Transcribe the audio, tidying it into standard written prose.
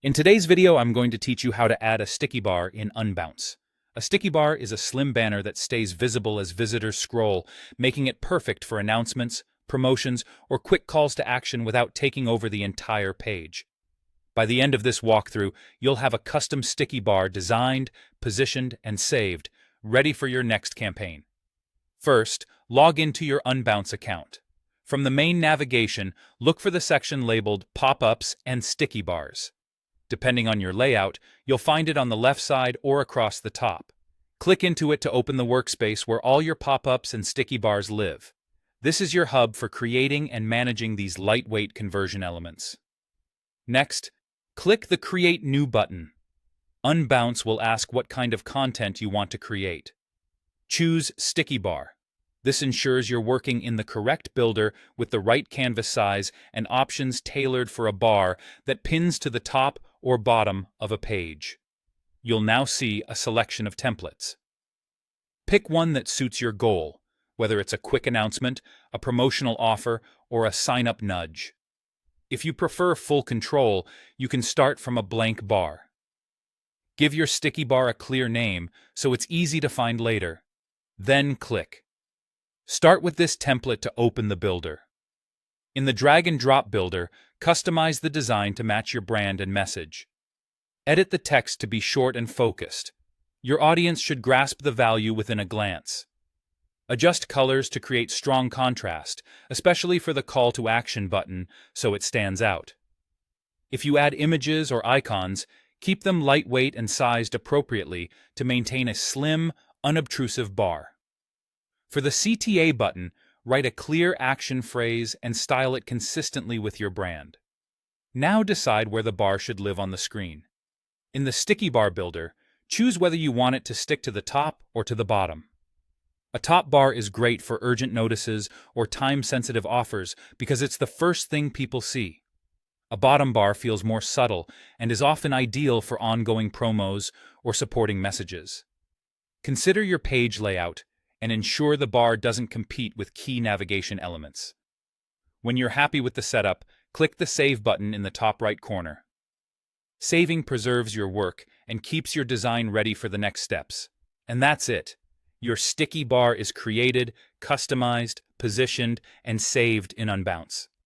In today's video, I'm going to teach you how to add a sticky bar in Unbounce. A sticky bar is a slim banner that stays visible as visitors scroll, making it perfect for announcements, promotions, or quick calls to action without taking over the entire page. By the end of this walkthrough, you'll have a custom sticky bar designed, positioned, and saved, ready for your next campaign. First, log into your Unbounce account. From the main navigation, look for the section labeled Pop-ups and Sticky Bars. Depending on your layout, you'll find it on the left side or across the top. Click into it to open the workspace where all your pop-ups and sticky bars live. This is your hub for creating and managing these lightweight conversion elements. Next, click the Create New button. Unbounce will ask what kind of content you want to create. Choose Sticky Bar. This ensures you're working in the correct builder with the right canvas size and options tailored for a bar that pins to the top or bottom of a page. You'll now see a selection of templates. Pick one that suits your goal, whether it's a quick announcement, a promotional offer, or a sign-up nudge. If you prefer full control, you can start from a blank bar. Give your sticky bar a clear name so it's easy to find later. Then click. Start with this template to open the builder. In the drag-and-drop builder, customize the design to match your brand and message. Edit the text to be short and focused. Your audience should grasp the value within a glance. Adjust colors to create strong contrast, especially for the call to action button, so it stands out. If you add images or icons, keep them lightweight and sized appropriately to maintain a slim, unobtrusive bar. For the CTA button, write a clear action phrase and style it consistently with your brand. Now decide where the bar should live on the screen. In the sticky bar builder, choose whether you want it to stick to the top or to the bottom. A top bar is great for urgent notices or time-sensitive offers because it's the first thing people see. A bottom bar feels more subtle and is often ideal for ongoing promos or supporting messages. Consider your page layout and ensure the bar doesn't compete with key navigation elements. When you're happy with the setup, click the Save button in the top right corner. Saving preserves your work and keeps your design ready for the next steps. And that's it. Your sticky bar is created, customized, positioned, and saved in Unbounce.